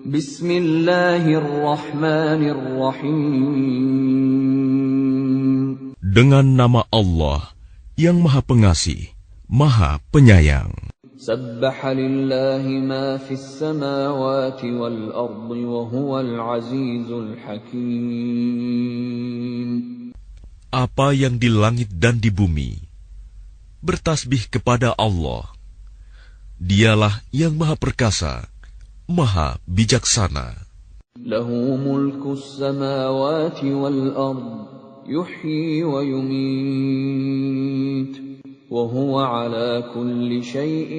Bismillahirrahmanirrahim. Dengan nama Allah yang Maha Pengasih, Maha Penyayang. Sabbaha lillahi ma fis samawati wal ardi wa huwal azizul hakim. Apa yang di langit dan di bumi bertasbih kepada Allah. Dialah yang Maha Perkasa, Maha Bijaksana. Lahu mulkus samawati wal ardi yuhyi wa yumit. وَهُوَ عَلَى كُلِّ شَيْءٍ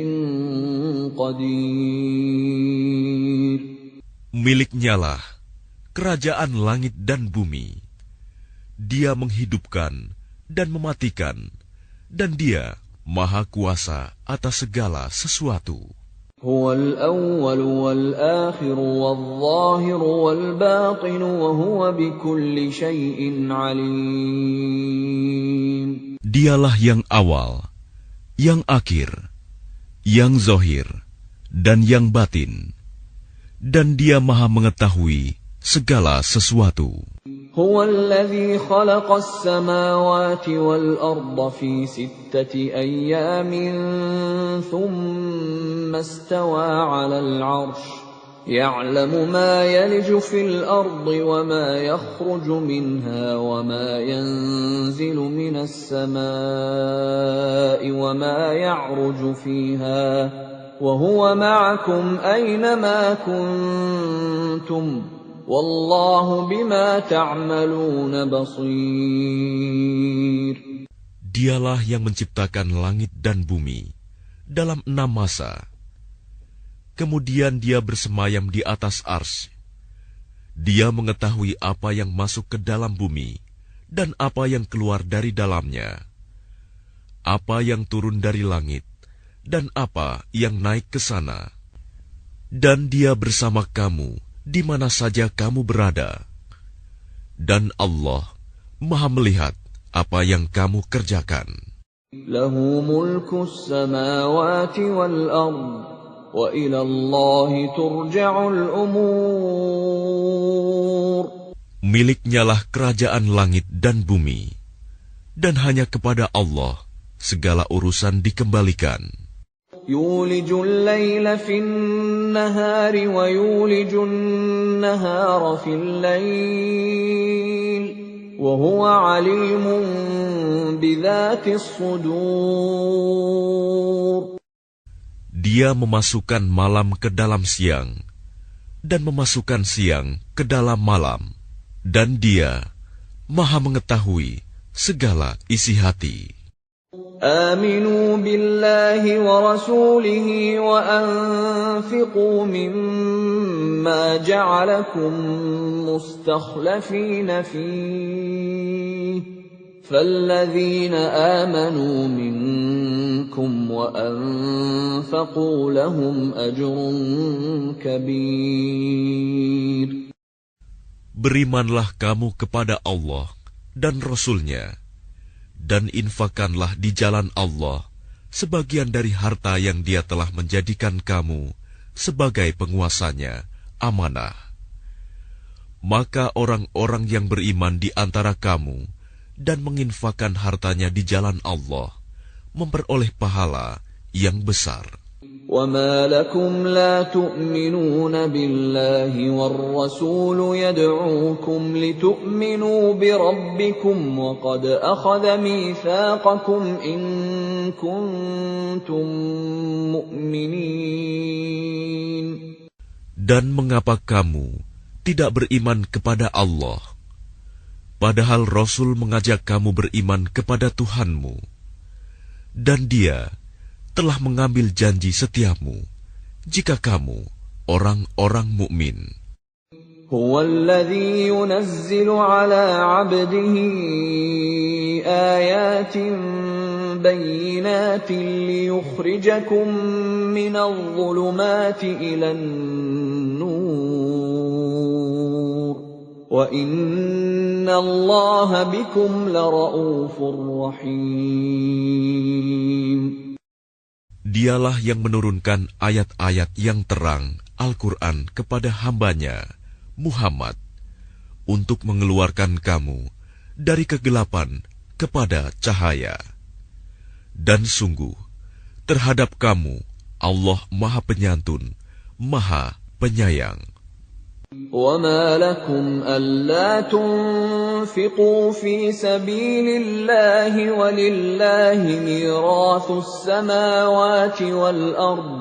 قَدِيرٌ. Miliknyalah kerajaan langit dan bumi. Dia menghidupkan dan mematikan, dan Dia Maha Kuasa atas segala sesuatu. هُوَ الْأَوَّلُ وَالْآخِرُ وَالظَّاهِرُ وَالْبَاطِنُ وَهُوَ بِكُلِّ شَيْءٍ عَلِيمٌ. Dialah yang awal, yang akhir, yang zahir, dan yang batin. Dan Dia Maha mengetahui segala sesuatu. هو الذي خلق السماوات والأرض في 6 أيام ثم استوى على العرش يعلم ما يلج في الأرض وما يخرج منها وما ينزل من السماء وما يعرج فيها وهو معكم أينما كنتم Wallahu bima ta'maluna basir. Dialah yang menciptakan langit dan bumi dalam 6 masa. Kemudian Dia bersemayam di atas arsy. Dia mengetahui apa yang masuk ke dalam bumi dan apa yang keluar dari dalamnya, apa yang turun dari langit dan apa yang naik ke sana. Dan Dia bersama kamu di mana saja kamu berada. Dan Allah Maha melihat apa yang kamu kerjakan. Lahu mulkus samawati wal ard wa ila Allahi turja'ul umur. Miliknyalah kerajaan langit dan bumi, dan hanya kepada Allah segala urusan dikembalikan. يولج الليل في النهار ويولج النهار في الليل وهو عليم بذات الصدور. Dia memasukkan malam ke dalam siang dan memasukkan siang ke dalam malam, dan Dia Maha mengetahui segala isi hati. آمنوا بالله ورسوله وأنفقوا مما جعلكم مستخلفين فيه فالذين آمنوا منكم وأنفقوا لهم أجر كبير. Berimanlah kamu kepada Allah dan Rasul-Nya, dan infakkanlah di jalan Allah sebagian dari harta yang Dia telah menjadikan kamu sebagai penguasanya, amanah. Maka orang-orang yang beriman di antara kamu dan menginfakkan hartanya di jalan Allah memperoleh pahala yang besar. وَمَا لَكُمْ لَا تُؤْمِنُونَ بِاللَّهِ وَالرَّسُولُ يَدْعُوكُمْ لِتُؤْمِنُوا بِرَبِّكُمْ وَقَدْ أَخَذَ مِيثَاقَكُمْ إِن كُنتُم مُّؤْمِنِينَ. Dan mengapa kamu tidak beriman kepada Allah, padahal Rasul mengajak kamu beriman kepada Tuhanmu, dan Dia telah mengambil janji setiamu jika kamu orang-orang mukmin. هو الذي ينزل على عبده آيات بينات ليخرجكم من الظلمات إلى النور وإن الله بكم لرؤوف رحيم. Dialah yang menurunkan ayat-ayat yang terang Al-Quran kepada hambanya, Muhammad, untuk mengeluarkan kamu dari kegelapan kepada cahaya. Dan sungguh, terhadap kamu, Allah Maha Penyantun, Maha Penyayang. وَمَا لَكُمْ أَلَّا تُنْفِقُوا فِي سَبِيلِ اللَّهِ وَلِلَّهِ مِيرَاثُ السَّمَاوَاتِ وَالْأَرْضِ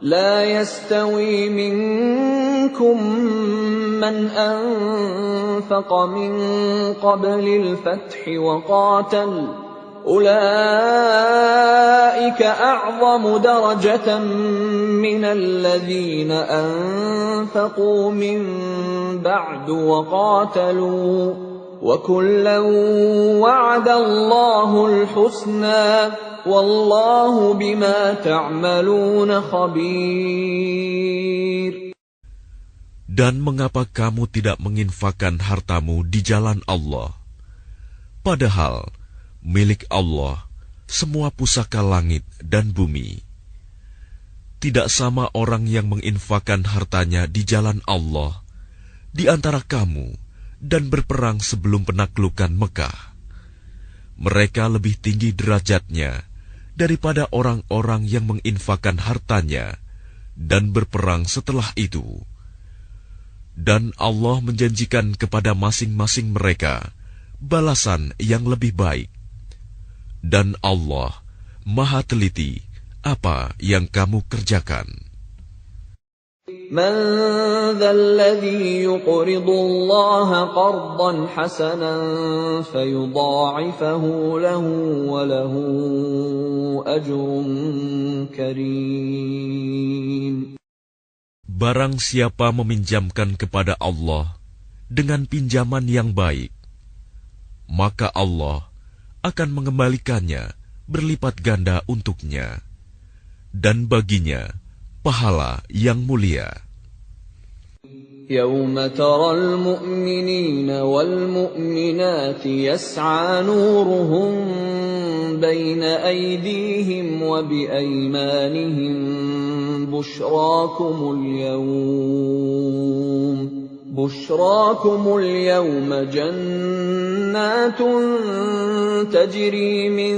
لَا يَسْتَوِي مِنكُم مَّنْ أَنفَقَ مِن قَبْلِ الْفَتْحِ وَقَاتَلَ أُولَئِكَ أَعْظَمُ دَرَجَةً مِّنَ الَّذِينَ أَنفَقُوا مِن بَعْدُ وَقَاتَلُوا وَكُلًّا وَعَدَ اللَّهُ الْحُسْنَى وَاللَّهُ بِمَا تَعْمَلُونَ خَبِيرٌ. Dan mengapa kamu tidak menginfakkan hartamu di jalan Allah? Padahal milik Allah semua pusaka langit dan bumi. Tidak sama orang yang menginfakkan hartanya di jalan Allah di antara kamu dan berperang sebelum penaklukan Mekah. Mereka lebih tinggi derajatnya daripada orang-orang yang menginfakkan hartanya dan berperang setelah itu. Dan Allah menjanjikan kepada masing-masing mereka balasan yang lebih baik. Dan Allah Maha teliti apa yang kamu kerjakan. مَنْ ذَا الَّذِي يُقْرِضُ اللَّهَ قَرْضًا حَسَنًا فَيُضَاعِفَهُ لَهُ وَلَهُ أَجْرٌ كَرِيمٌ. Barang siapa meminjamkan kepada Allah dengan pinjaman yang baik, maka Allah akan mengembalikannya berlipat ganda untuknya, dan baginya pahala yang mulia. يَوْمَ تَرَى الْمُؤْمِنِينَ وَالْمُؤْمِنَاتِ يَسْعَى نُورُهُم بَيْنَ أَيْدِيهِمْ وَبِأَيْمَانِهِمْ بُشْرَاكُمُ الْيَوْمَ جَنَّاتٌ تَجْرِي مِن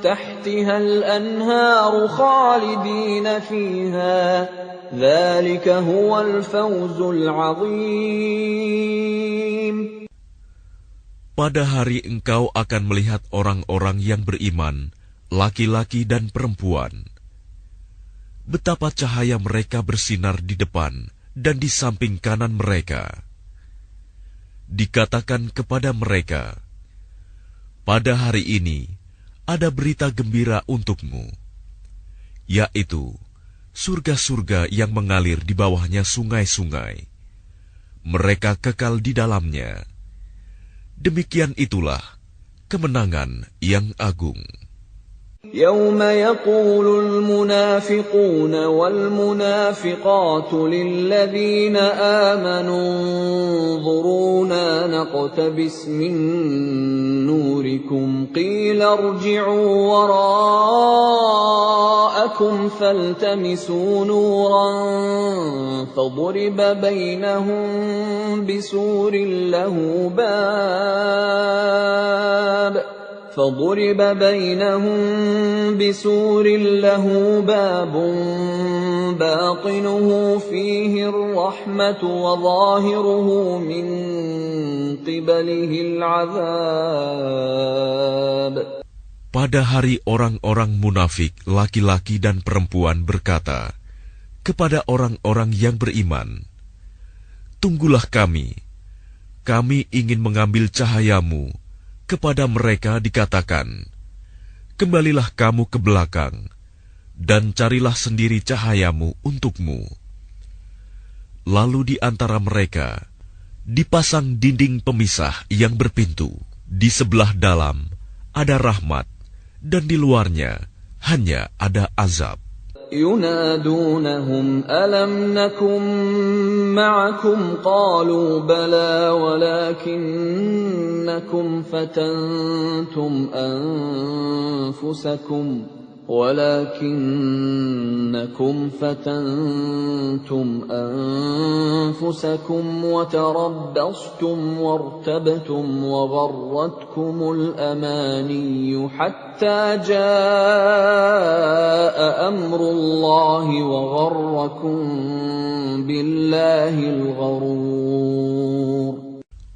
تَحْتِهَا الْأَنْهَارُ خَالِدِينَ فِيهَا ذَلِكَ هُوَ الْفَوْزُ الْعَظِيمُ. Pada hari engkau akan melihat orang-orang yang beriman, laki-laki dan perempuan. Betapa cahaya mereka bersinar di depan dan di samping kanan mereka. Dikatakan kepada mereka, pada hari ini ada berita gembira untukmu, yaitu surga-surga yang mengalir di bawahnya sungai-sungai. Mereka kekal di dalamnya. Demikian itulah kemenangan yang agung. يَوْمَ يَقُولُ الْمُنَافِقُونَ وَالْمُنَافِقَاتُ لِلَّذِينَ آمَنُوا انظُرُونَا نَقْتَبِسْ مِن نُّورِكُمْ قِيلَ ارْجِعُوا وَرَاءَكُمْ فَالْتَمِسُوا نُورًا فَضُرِبَ بَيْنَهُم بسور له باب باطنه فيه الرحمة وظاهره من قبله العذاب. Pada hari orang-orang munafik, laki-laki dan perempuan berkata kepada orang-orang yang beriman, "Tunggulah kami ingin mengambil cahayamu." Kepada mereka dikatakan, "Kembalilah kamu ke belakang, dan carilah sendiri cahayamu untukmu." Lalu di antara mereka dipasang dinding pemisah yang berpintu. Di sebelah dalam ada rahmat, dan di luarnya hanya ada azab. ينادونهم ألم نكن معكم قالوا بلى ولكنكم فتنتم أنفسكم ولكنكم فتنتم أنفسكم وتربصتم وارتبتم وغرتكم الأماني حتى جاء أمر الله وغركم بالله الغرور.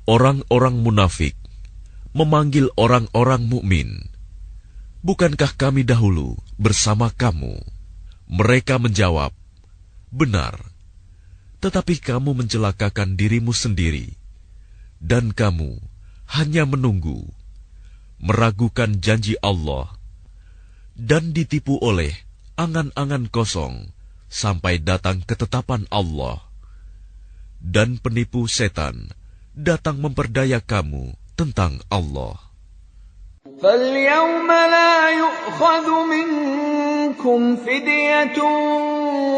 Orang-orang munafik memanggil orang-orang mukmin, "Bukankah kami dahulu bersama kamu?" Mereka menjawab, "Benar, tetapi kamu mencelakakan dirimu sendiri, dan kamu hanya menunggu, meragukan janji Allah, dan ditipu oleh angan-angan kosong sampai datang ketetapan Allah. Dan penipu setan datang memperdaya kamu tentang Allah." فَالْيَوْمَ لَا يُؤْخَذُ مِنكُمْ فِدْيَةٌ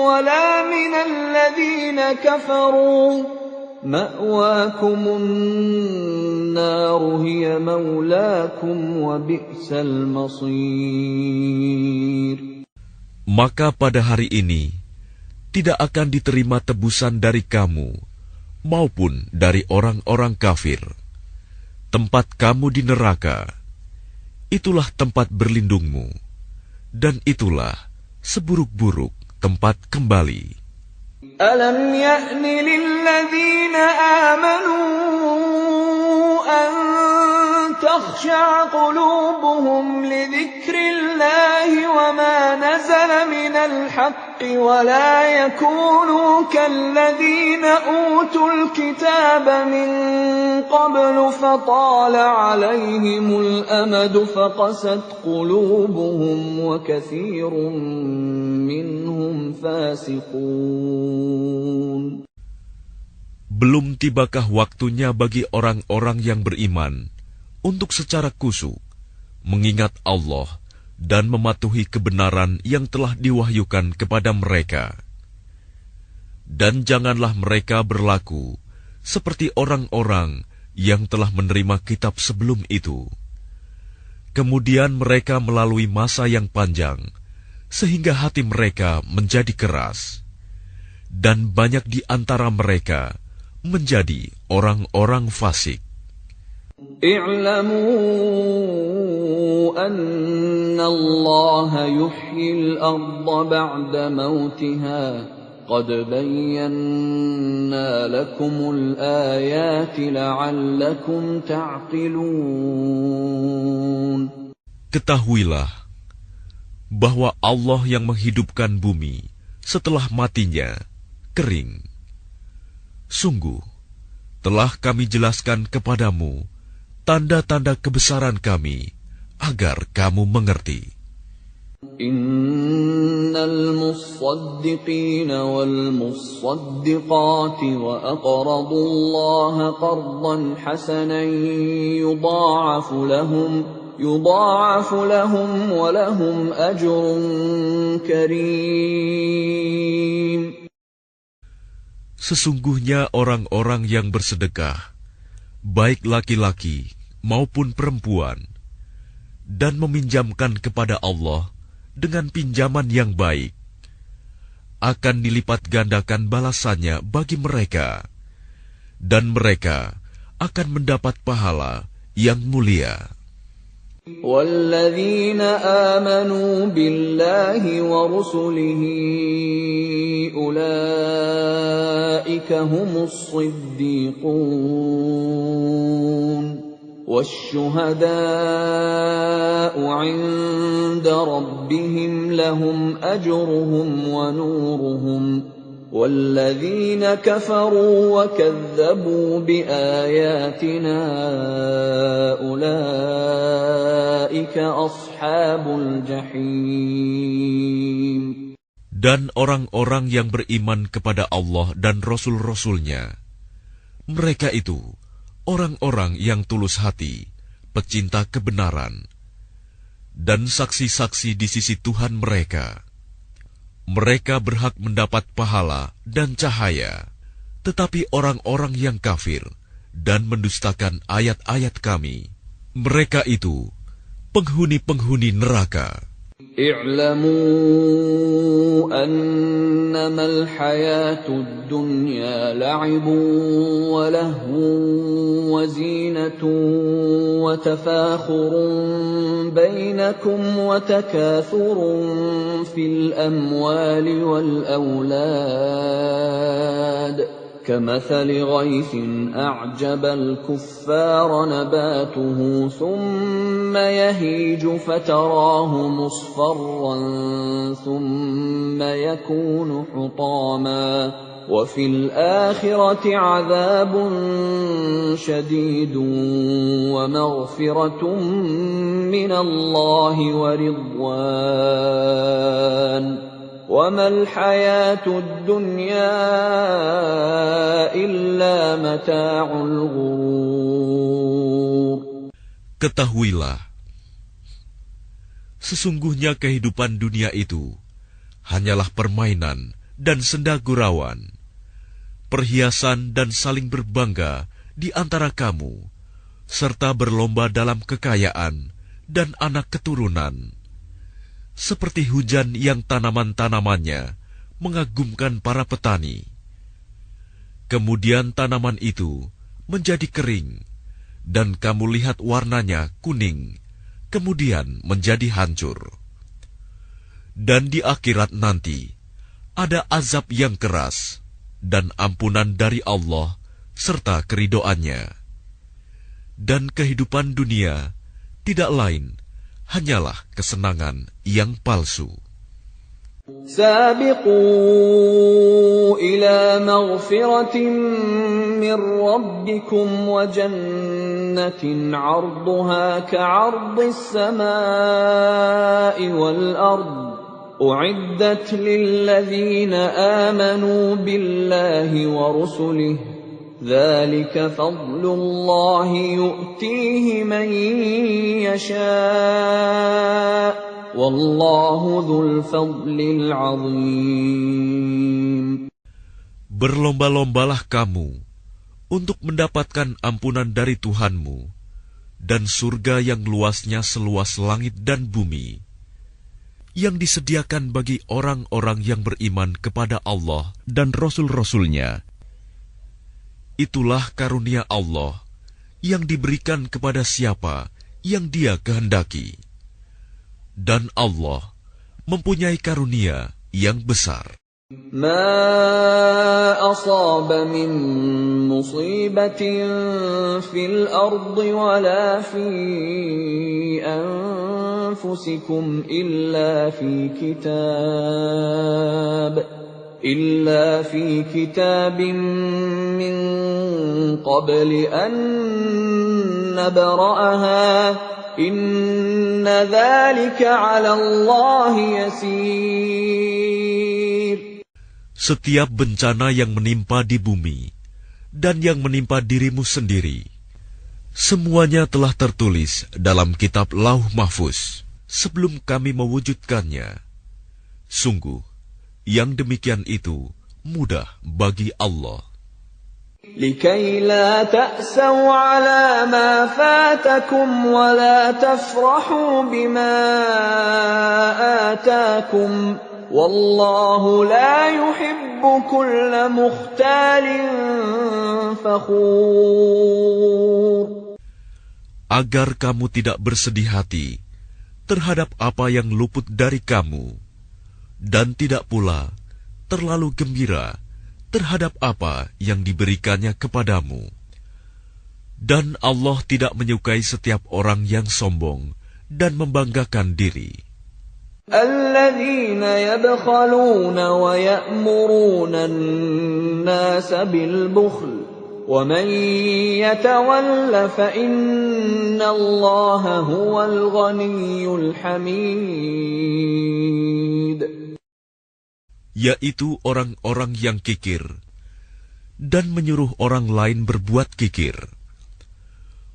وَلَا مِنَ الَّذِينَ كَفَرُوا مَأْوَاكُمُ النَّارُ هِيَ مَوْلَاكُمْ وَبِئْسَ الْمَصِيرُ. Maka pada hari ini tidak akan diterima tebusan dari kamu maupun dari orang-orang kafir. Tempat kamu di neraka, itulah tempat berlindungmu, dan itulah seburuk-buruk tempat kembali. Alam ya'ni lilladzina amanu an takhsha'a qulubuhum li dzikrillahi wa ma nazala minal haqqi wa la yakunu kalladzina utul kitaba min qablu fatala 'alayhimul amadu faqasat qulubuhum wa katsirun minhum fasiqun. Belum tibakah waktunya bagi orang-orang yang beriman untuk secara khusyuk mengingat Allah dan mematuhi kebenaran yang telah diwahyukan kepada mereka. Dan janganlah mereka berlaku seperti orang-orang yang telah menerima kitab sebelum itu. Kemudian mereka melalui masa yang panjang, sehingga hati mereka menjadi keras. Dan banyak di antara mereka menjadi orang-orang fasik. I'lamu anna Allah yuhyil arda ba'da mautiha qad bayyana lakumul ayati la'allakum ta'qilun. Ketahuilah bahwa Allah yang menghidupkan bumi setelah matinya kering. Sungguh, telah kami jelaskan kepadamu tanda-tanda kebesaran kami, agar kamu mengerti. Innal musaddiqina wal musaddiqati wa aqradu Allaha qardan hasanan yudha'afu lahum wa lahum ajrun karim. Sesungguhnya orang-orang yang bersedekah, baik laki-laki maupun perempuan, dan meminjamkan kepada Allah dengan pinjaman yang baik, akan dilipat gandakan balasannya bagi mereka, dan mereka akan mendapat pahala yang mulia. وَالَّذِينَ آمَنُوا بِاللَّهِ وَرُسُلِهِ أُولَئِكَ هُمُ الصِّدِّيقُونَ وَالشُّهَدَاءُ عِندَ رَبِّهِمْ لَهُمْ أَجْرُهُمْ وَنُورُهُمْ وَالَّذِينَ كَفَرُوا وَكَذَّبُوا بِآيَاتِنَا أُولَئِكَ أَصْحَابُ الْجَحِيمِ. Dan orang-orang yang beriman kepada Allah dan Rasul-Rasulnya, mereka itu orang-orang yang tulus hati, pecinta kebenaran, dan saksi-saksi di sisi Tuhan mereka. Mereka berhak mendapat pahala dan cahaya, tetapi orang-orang yang kafir dan mendustakan ayat-ayat kami, mereka itu penghuni-penghuni neraka. اعلموا أنما الحياة الدنيا لعب ولهو وزينة وتفاخر بينكم وتكاثر في الأموال والأولاد كمثل غيث أعجب الكفار نباته ثم يهيج فتراه مصفرا ثم يكون حطاما وفي الآخرة عذاب شديد ومغفرة من الله ورضوان وما الحياة الدنيا إلا متاع الغرور. Ketahuilah, sesungguhnya kehidupan dunia itu hanyalah permainan dan senda gurauan, perhiasan dan saling berbangga di antara kamu, serta berlomba dalam kekayaan dan anak keturunan. Seperti hujan yang tanaman-tanamannya mengagumkan para petani. Kemudian tanaman itu menjadi kering, dan kamu lihat warnanya kuning, kemudian menjadi hancur. Dan di akhirat nanti, ada azab yang keras, dan ampunan dari Allah, serta keridoannya. Dan kehidupan dunia tidak lain hanyalah kesenangan yang palsu. سابقوا إلى مغفرة من ربكم وجنة عرضها كعرض السماء والأرض أعدت للذين آمنوا بالله ورسله ذلك فضل الله يؤتيه من يشاء والله ذو الفضل العظيم. Berlomba-lombalah kamu untuk mendapatkan ampunan dari Tuhanmu dan surga yang luasnya seluas langit dan bumi, yang disediakan bagi orang-orang yang beriman kepada Allah dan Rasul-Rasulnya. Itulah karunia Allah yang diberikan kepada siapa yang Dia kehendaki. Dan Allah mempunyai karunia yang besar. ما أصاب من مصيبة في الأرض ولا في أنفسكم إلا في كتاب من قبل أن نبرأها إن ذلك على الله يسير. Setiap bencana yang menimpa di bumi dan yang menimpa dirimu sendiri, semuanya telah tertulis dalam kitab Lauh Mahfuz sebelum kami mewujudkannya. Sungguh, yang demikian itu mudah bagi Allah. لكي لا تأسوا على ما فاتكم ولا تفرحوا بما آتاكم والله لا يحب كل مختال فخور. Agar kamu tidak bersedih hati terhadap apa yang luput dari kamu, dan tidak pula terlalu gembira terhadap apa yang diberikannya kepadamu. Dan Allah tidak menyukai setiap orang yang sombong dan membanggakan diri. الذين يبخلون ويأمرون الناس بالبخل ومن يتول فإن الله هو الغني الحميد. Yaitu orang-orang yang kikir dan menyuruh orang lain berbuat kikir.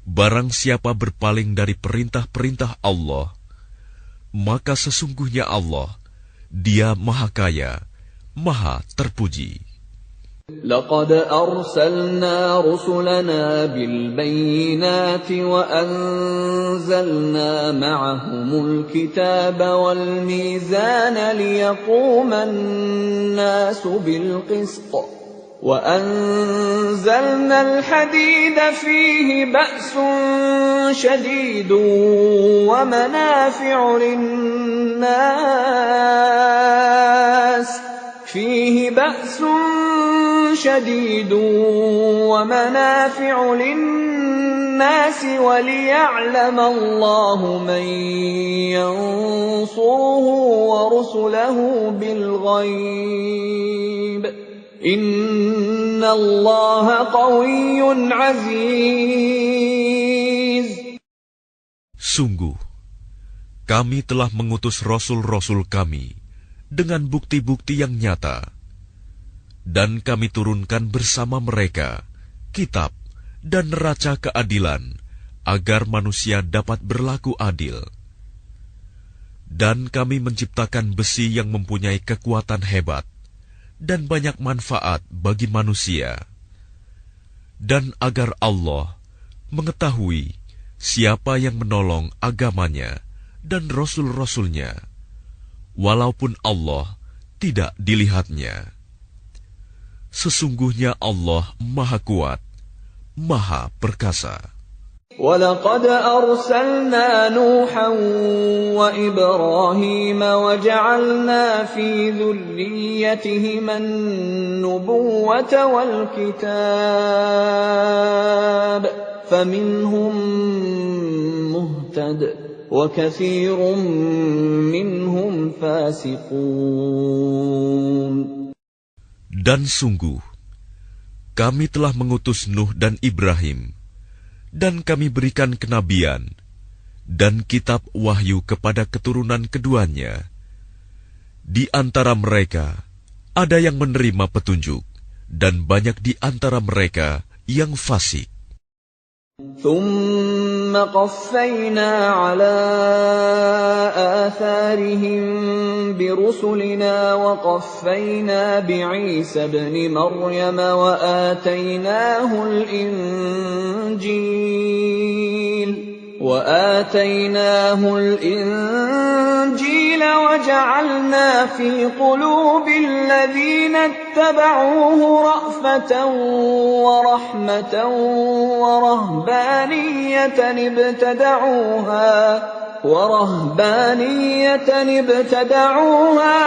Barang siapa berpaling dari perintah-perintah Allah, maka sesungguhnya Allah, Dia Maha Kaya, Maha Terpuji. لقد أرسلنا رسلنا بالبينات وأنزلنا معهم الكتاب والميزان ليقوم الناس بالقسط وأنزلنا الحديد فيه بأس شديد ومنافع للناس وليعلم الله من ينصره ورسله بالغيب إن الله قوي عزيز. Sungguh, kami telah mengutus rasul-rasul kami dengan bukti-bukti yang nyata, dan kami turunkan bersama mereka kitab dan neraca keadilan agar manusia dapat berlaku adil. Dan kami menciptakan besi yang mempunyai kekuatan hebat dan banyak manfaat bagi manusia, dan agar Allah mengetahui siapa yang menolong agamanya dan rasul-rasulnya, walaupun Allah tidak dilihatnya. Sesungguhnya Allah Maha Kuat, Maha Perkasa. وَلَقَدْ أَرْسَلْنَا نُوحًا وَإِبْرَاهِيمَ وَجَعَلْنَا فِي ذُرِّيَّتِهِمَا النُّبُوَّةَ وَالْكِتَابَ فَمِنْهُم مُّهْتَدٍ وَكَثِيرٌ مِّنْهُمْ فَاسِقُونَ. Dan sungguh, kami telah mengutus Nuh dan Ibrahim, dan kami berikan kenabian dan kitab wahyu kepada keturunan keduanya. Di antara mereka ada yang menerima petunjuk, dan banyak di antara mereka yang fasik. ثُمَّ قَفَّيْنَا عَلَى آثَارِهِم بِرُسُلِنَا وَقَفَّيْنَا بِعِيسَى ابْنِ مَرْيَمَ وآتيناه الإنجيل وجعلنا في قلوب الذين اتبعوه رأفة ورحمة ورهبانية ابتدعوها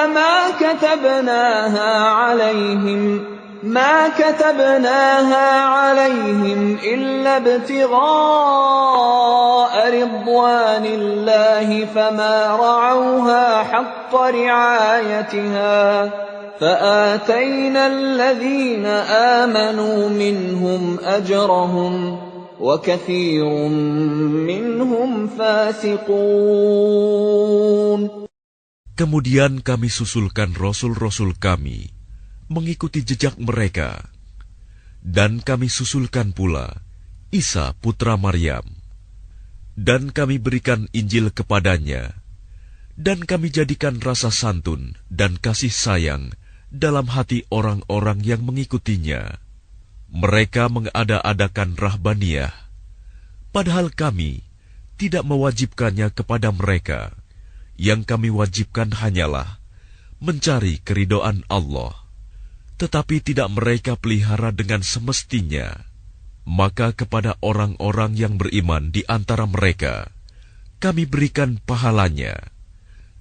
ما كتبناها عليهم إلا ابتغاء رضوان الله فما رعوها حق رعايتها فآتينا الذين آمنوا منهم أجرهم وكثير منهم فاسقون. Kemudian kami susulkan rasul-rasul kami mengikuti jejak mereka, dan kami susulkan pula Isa putra Maryam, dan kami berikan Injil kepadanya, dan kami jadikan rasa santun dan kasih sayang dalam hati orang-orang yang mengikutinya. Mereka mengada-adakan rahbaniyah, padahal kami tidak mewajibkannya kepada mereka. Yang kami wajibkan hanyalah mencari keridhaan Allah. Tetapi tidak mereka pelihara dengan semestinya. Maka kepada orang-orang yang beriman di antara mereka, kami berikan pahalanya,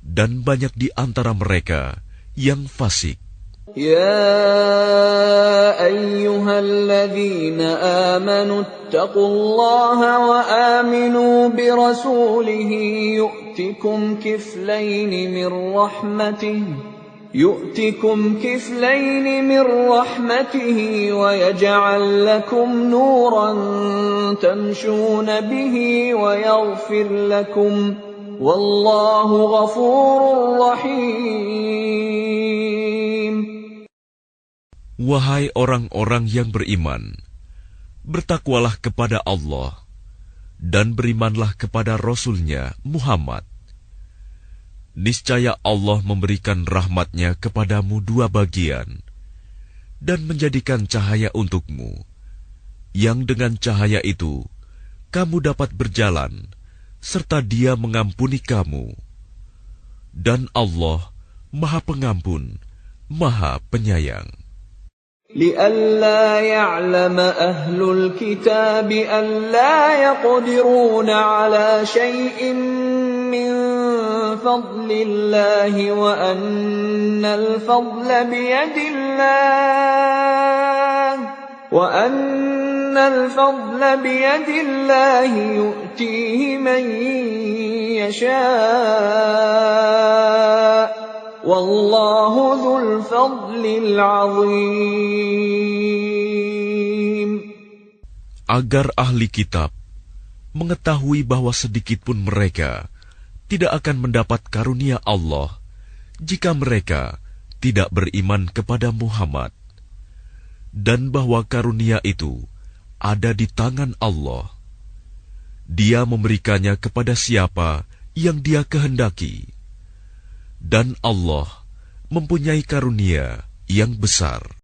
dan banyak di antara mereka yang fasik. Ya ayyuhalladzina amanu ittaqullaha wa aminu birasulihi yu'tikum kiflaini min rahmatihi يؤتكم كفلين من رحمته ويجعل لكم نورا تمشون به ويغفر لكم والله غفور رحيم. Wahai orang-orang yang beriman, bertakwalah kepada Allah dan berimanlah kepada Rasul-Nya Muhammad. Niscaya Allah memberikan rahmat-Nya kepadamu dua bagian, dan menjadikan cahaya untukmu, yang dengan cahaya itu kamu dapat berjalan, serta Dia mengampuni kamu. Dan Allah Maha Pengampun, Maha Penyayang. لئلا يعلم أهل الكتاب ألا يقدرون على شيء من فضل الله وأن الفضل بيد الله يؤتيه من يشاء والله ذو الفضل العظيم. Agar ahli kitab mengetahui bahwa sedikitpun mereka tidak akan mendapat karunia Allah jika mereka tidak beriman kepada Muhammad, dan bahwa karunia itu ada di tangan Allah. Dia memberikannya kepada siapa yang Dia kehendaki, dan Allah mempunyai karunia yang besar.